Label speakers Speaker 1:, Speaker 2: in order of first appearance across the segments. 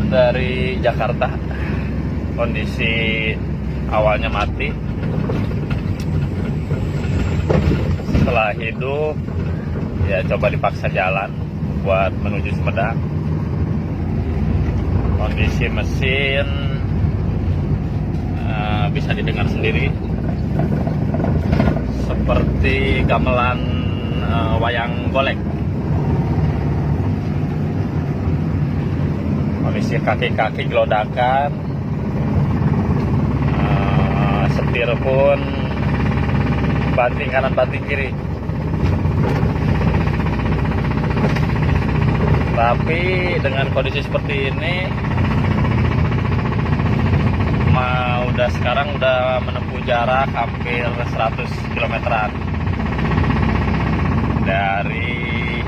Speaker 1: dari Jakarta. Kondisi awalnya mati, setelah hidup ya coba dipaksa jalan buat menuju Sumedang. Kondisi mesin bisa didengar sendiri seperti gamelan wayang golek. Kondisi kaki-kaki gelodakan, setir pun banting kanan banting kiri. Tapi dengan kondisi seperti ini, sekarang udah menempuh jarak hampir 100 kilometeran dari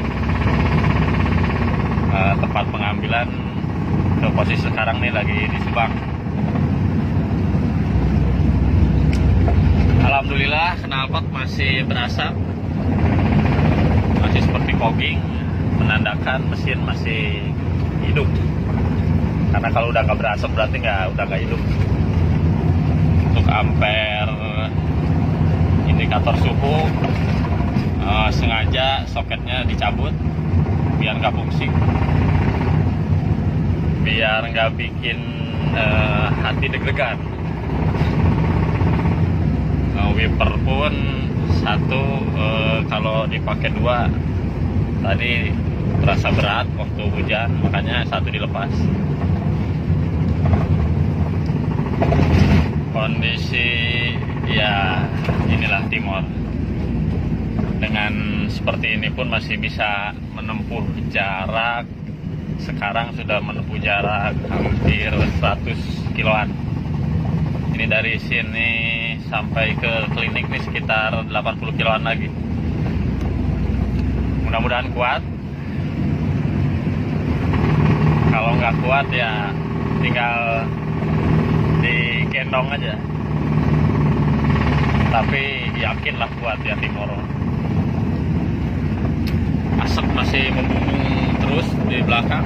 Speaker 1: tempat pengambilan ke posisi sekarang nih, lagi di Subang. Alhamdulillah knalpot masih berasap, masih seperti fogging, menandakan mesin masih hidup. Karena kalau udah nggak berasap berarti udah nggak hidup. Untuk ampere indikator suhu sengaja soketnya dicabut biar nggak fungsi, biar nggak bikin hati deg-degan. Wiper pun satu, kalau dipakai dua tadi terasa berat waktu hujan, makanya satu dilepas. Kondisi ya inilah Timor. Dengan seperti ini pun masih bisa menempuh jarak. Sekarang sudah menempuh jarak hampir 100 kiloan. Ini dari sini sampai ke klinik nih sekitar 80 kiloan lagi. Mudah-mudahan kuat. Kalau nggak kuat ya tinggal digendong aja. Tapi yakinlah kuat ya Timor. Asap masih membumbung terus di belakang.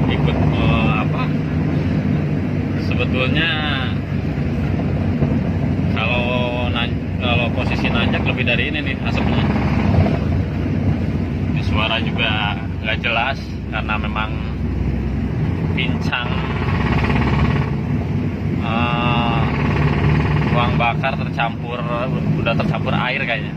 Speaker 1: Ikut sebetulnya kalau posisi nanjak lebih dari ini nih asapnya. Ini suara juga nggak jelas karena memang pincang uang bakar udah tercampur air kayaknya.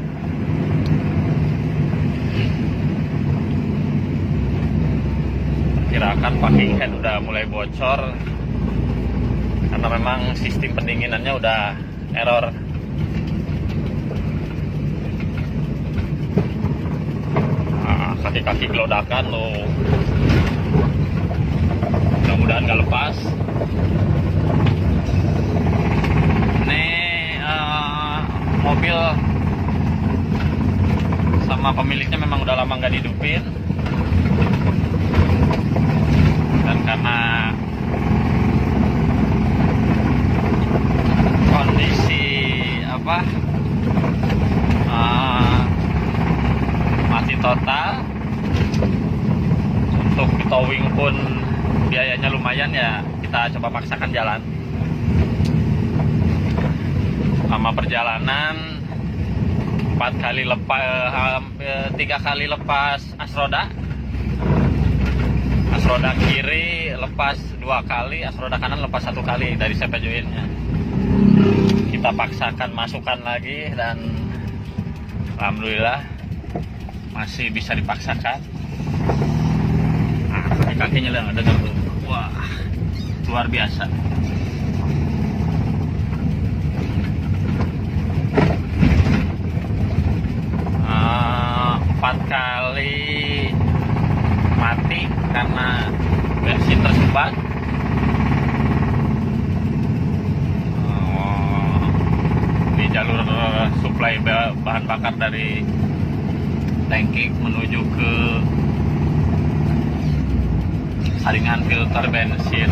Speaker 1: Perkirakan packing head udah mulai bocor karena memang sistem pendinginannya udah error. Kaki-kaki gelodakan loh. Mudah-mudahan nggak lepas. Mobil sama pemiliknya memang udah lama nggak dihidupin, dan karena kondisi mati total, untuk towing pun biayanya lumayan ya, kita coba paksakan jalan. Sama perjalanan 3 kali lepas asroda kiri lepas 2 kali, asroda kanan lepas 1 kali dari sepe joinnya. Kita paksakan masukkan lagi dan alhamdulillah masih bisa dipaksakan. Kakinya lah dengar tuh, wah luar biasa. 4 kali mati karena bensin tersumbat. Di jalur suplai bahan bakar dari tangki menuju ke saringan filter bensin.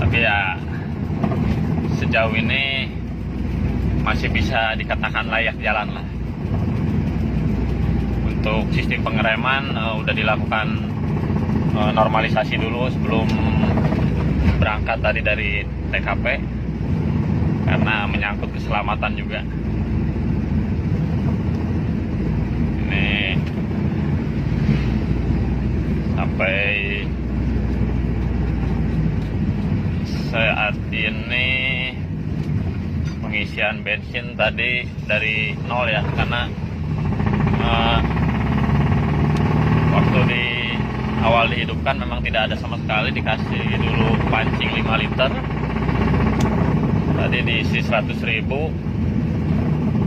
Speaker 1: Tapi ya sejauh ini masih bisa dikatakan layak jalan lah. Untuk sistem pengereman udah dilakukan normalisasi dulu sebelum berangkat tadi dari TKP karena menyangkut keselamatan juga. Ini sampai saat ini pengisian bensin tadi dari nol ya, karena waktu di awal dihidupkan memang tidak ada sama sekali, dikasih dulu pancing 5 liter, tadi diisi 100.000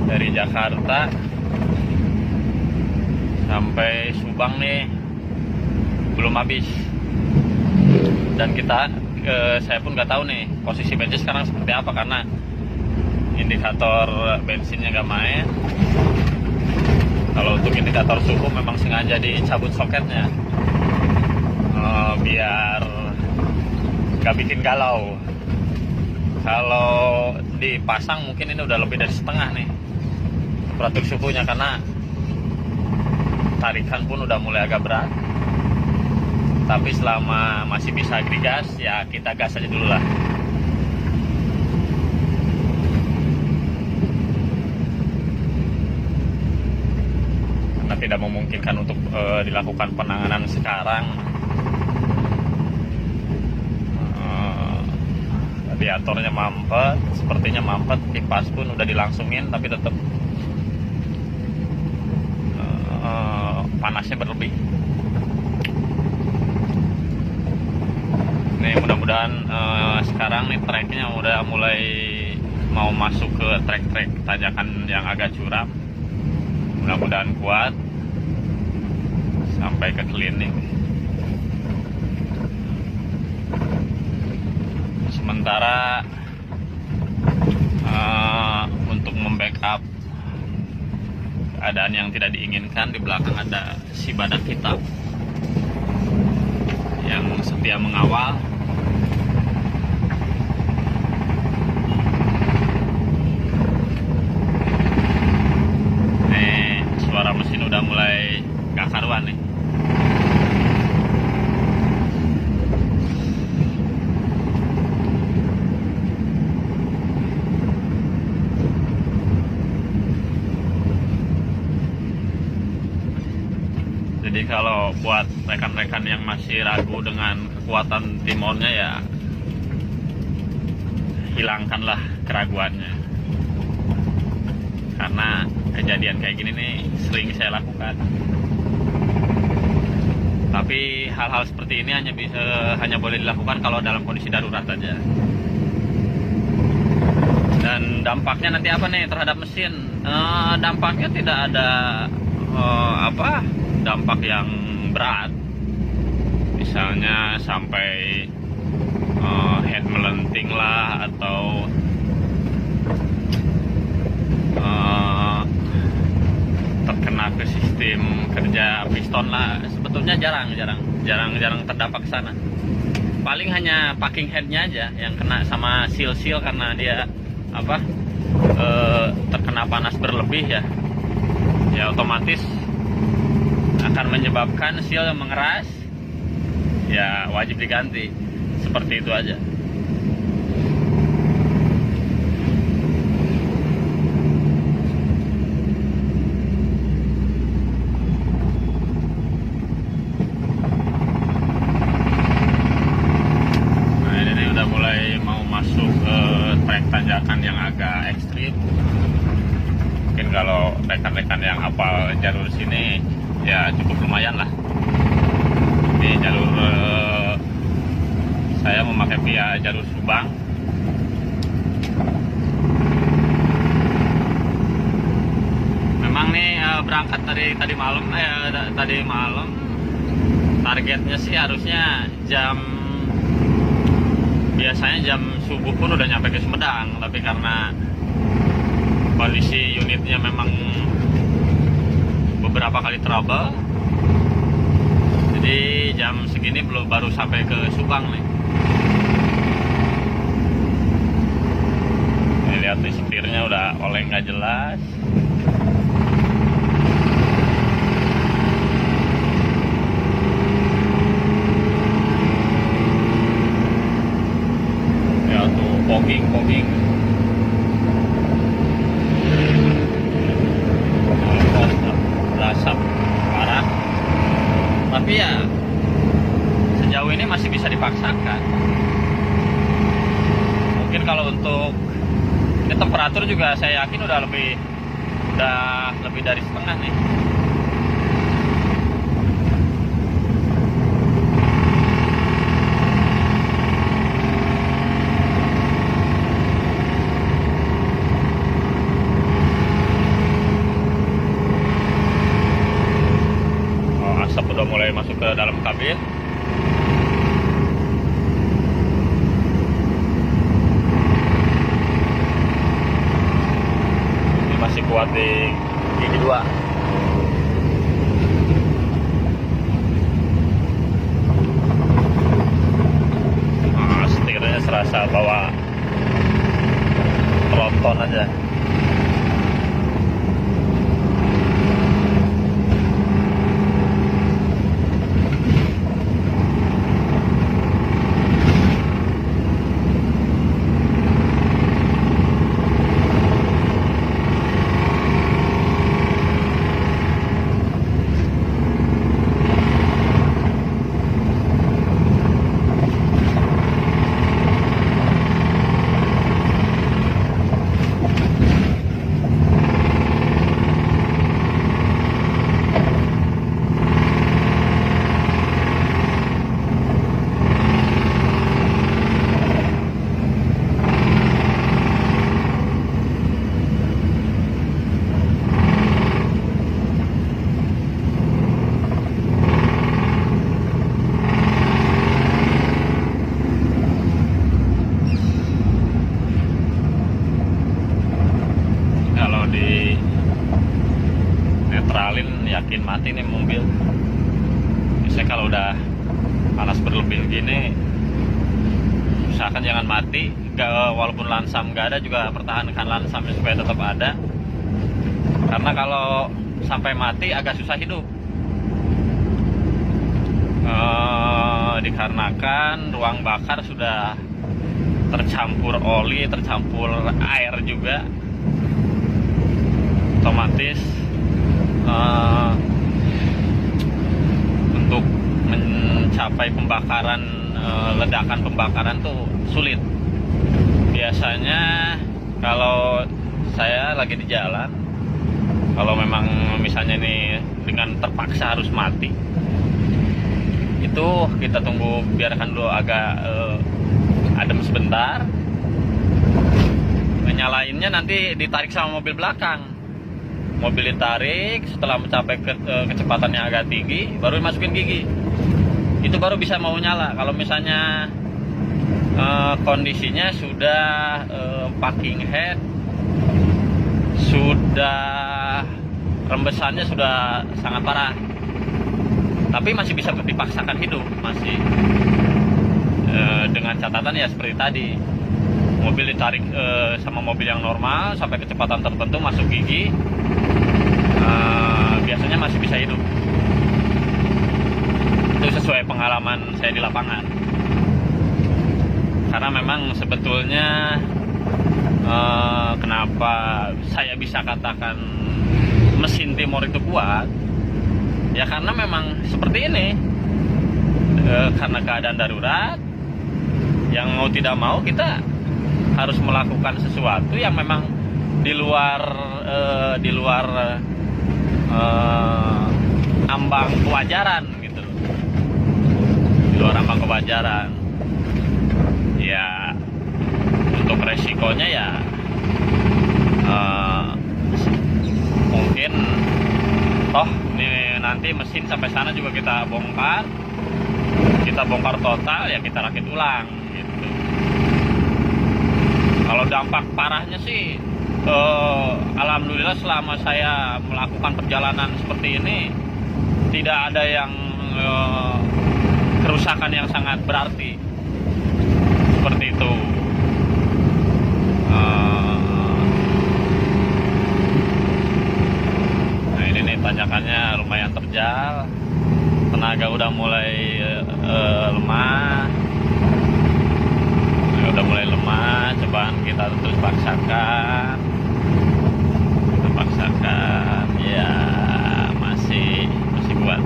Speaker 1: dari Jakarta sampai Subang nih belum habis, dan saya pun nggak tahu nih posisi bensin sekarang seperti apa karena indikator bensinnya nggak main. Kalau untuk indikator suhu memang sengaja dicabut soketnya biar nggak bikin galau. Kalau dipasang mungkin ini udah lebih dari setengah nih temperatur suhunya, karena tarikan pun udah mulai agak berat. Tapi selama masih bisa digas, ya kita gas aja dulu lah. Karena tidak memungkinkan untuk dilakukan penanganan sekarang. Radiatornya mampet, sepertinya mampet, kipas pun udah dilangsungin, tapi tetap panasnya berlebih. Nih mudah-mudahan sekarang nih treknya udah mulai mau masuk ke trek-trek tanjakan yang agak curam. Mudah-mudahan kuat sampai ke cleaning. Sementara untuk membackup keadaan yang tidak diinginkan, di belakang ada si badak hitam yang setia mengawal. Nih suara mesin udah mulai gak karuan nih. Jadi kalau buat rekan-rekan yang masih ragu dengan kekuatan timonnya, ya hilangkanlah keraguannya. Karena kejadian kayak gini nih sering saya lakukan. Tapi hal-hal seperti ini hanya boleh dilakukan kalau dalam kondisi darurat aja. Dan dampaknya nanti apa nih terhadap mesin? Dampaknya tidak ada dampak yang berat, misalnya sampai head melenting lah, atau terkena ke sistem kerja piston lah. Sebetulnya jarang terdapat ke sana. Paling hanya packing headnya aja yang kena sama seal karena dia terkena panas berlebih ya otomatis akan menyebabkan seal yang mengeras, ya wajib diganti. Seperti itu aja. Nah ini udah mulai mau masuk ke trek tanjakan yang agak ekstrim. Mungkin kalau rekan-rekan yang hafal jalur sini ya cukup lumayan lah. Ini jalur saya memakai via jalur Subang. Memang nih berangkat tadi malam targetnya sih harusnya biasanya jam subuh pun udah nyampe ke Sumedang, tapi karena kondisi unitnya memang beberapa kali trouble, jadi jam segini baru sampai ke Subang nih. Ini lihat nih setirnya udah oleng nggak jelas. fogging berasap parah, tapi ya sejauh ini masih bisa dipaksakan. Mungkin kalau untuk ini temperatur juga saya yakin udah lebih dari setengah nih. Asap udah mulai masuk ke dalam kabin. Ini masih kuat di gigi 2. Setirnya serasa bawa tronton aja. Netralin yakin mati nih mobil. Biasanya kalau udah panas berlebih gini, usahakan jangan mati. Walaupun lansam nggak ada, juga pertahankan lansamnya supaya tetap ada. Karena kalau sampai mati agak susah hidup. Dikarenakan ruang bakar sudah tercampur oli, tercampur air juga, otomatis untuk mencapai pembakaran, ledakan pembakaran tuh sulit. Biasanya kalau saya lagi di jalan, kalau memang misalnya ini dengan terpaksa harus mati, itu kita tunggu, biarkan dulu agak adem sebentar. Menyalainnya nanti ditarik sama mobil belakang. Mobil ditarik, setelah mencapai kecepatan yang agak tinggi, baru dimasukin gigi. Itu baru bisa mau nyala. Kalau misalnya kondisinya sudah packing head, sudah rembesannya sudah sangat parah, tapi masih bisa dipaksakan hidup, masih dengan catatan ya seperti tadi, mobil ditarik sama mobil yang normal sampai kecepatan tertentu, masuk gigi, biasanya masih bisa hidup. Itu sesuai pengalaman saya di lapangan. Karena memang sebetulnya kenapa saya bisa katakan mesin Timor itu kuat, ya karena memang seperti ini. Karena keadaan darurat, yang mau tidak mau kita harus melakukan sesuatu yang memang di luar ambang kewajaran gitu, di luar ambang kewajaran. Ya untuk resikonya ya mungkin toh ini nanti mesin sampai sana juga kita bongkar total, ya kita rakit ulang gitu. Kalau dampak parahnya sih alhamdulillah selama saya melakukan perjalanan seperti ini tidak ada yang kerusakan yang sangat berarti seperti itu. Nah ini nih tanjakannya lumayan terjal, tenaga udah mulai lemah, coba kita paksakan, ya masih kuat.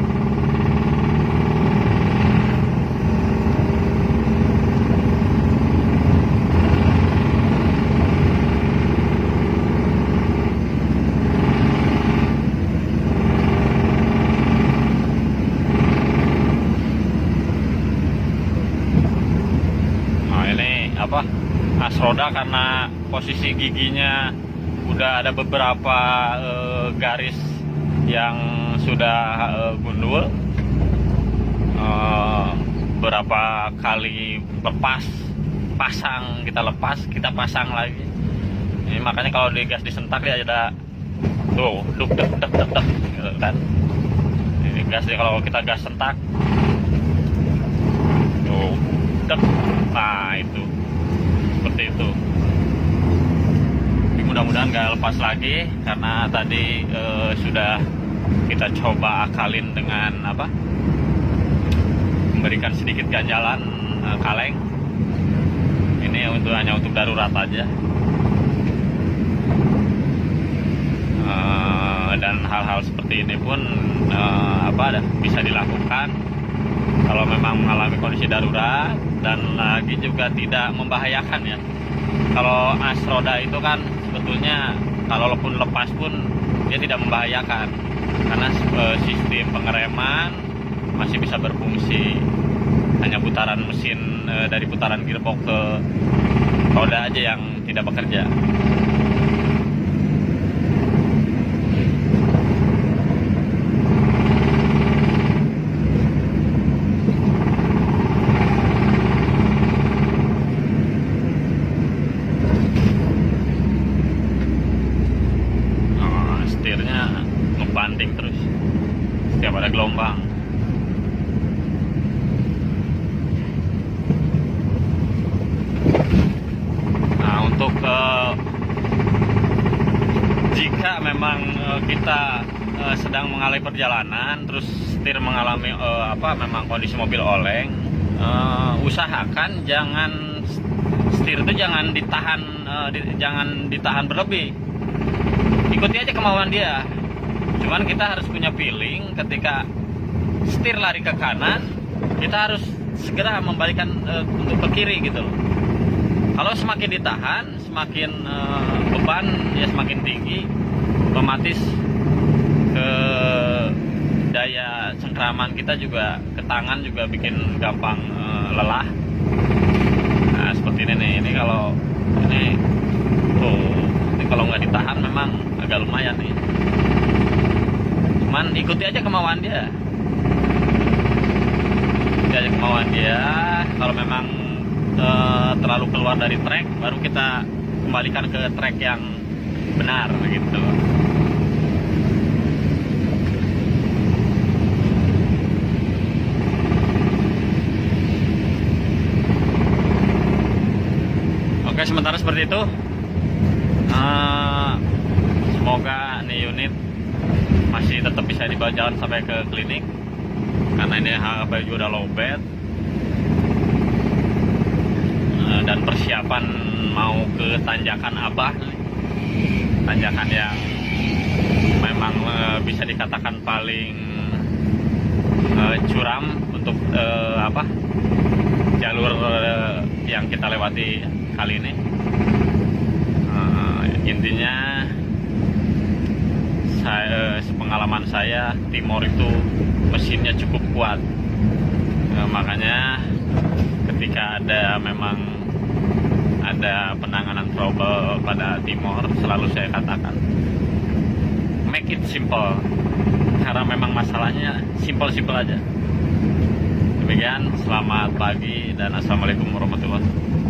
Speaker 1: Apa, as roda karena posisi giginya udah ada beberapa garis yang sudah gundul, berapa kali kita pasang lagi. Ini makanya kalau digas disentak ya ada tuh duk dek dek dek dek gitu kan. Ini gas kalau kita gas sentak tuh dek, nah itu seperti itu. Tapi mudah-mudahan gak lepas lagi karena tadi sudah kita coba akalin dengan apa, memberikan sedikit ganjalan kaleng. Ini hanya untuk darurat aja. Dan hal-hal seperti ini pun bisa dilakukan kalau memang mengalami kondisi darurat, dan lagi juga tidak membahayakan ya. Kalau as roda itu kan sebetulnya kalaupun lepas pun dia tidak membahayakan karena sistem pengereman masih bisa berfungsi. Hanya putaran mesin dari putaran gearbox ke roda aja yang tidak bekerja. Banting terus setiap ada gelombang. Nah, untuk jika memang kita sedang mengalami perjalanan terus setir mengalami memang kondisi mobil oleng, usahakan setir itu jangan ditahan berlebih. Ikuti aja kemauan dia. Cuman kita harus punya feeling ketika setir lari ke kanan, kita harus segera membalikan untuk ke kiri gitu loh. Kalau semakin ditahan, semakin beban ya semakin tinggi, otomatis ke daya cengkraman kita juga, ke tangan juga bikin gampang lelah. Nah seperti ini nih, ini kalau nggak ditahan memang agak lumayan nih. Cuman ikuti aja kemauan dia. Kalau memang terlalu keluar dari trek, baru kita kembalikan ke trek yang benar begitu. Oke, sementara seperti itu. Semoga nih unit masih tetap bisa dibawa jalan sampai ke klinik, karena ini HP juga udah lowbat, dan persiapan mau ke tanjakan Abah, tanjakan yang memang bisa dikatakan paling curam untuk jalur yang kita lewati kali ini. Intinya sepengalaman saya, Timor itu mesinnya cukup kuat, makanya ketika memang ada penanganan trouble pada Timor, selalu saya katakan make it simple, karena memang masalahnya simple aja. Demikian, selamat pagi dan assalamualaikum warahmatullahi wabarakatuh.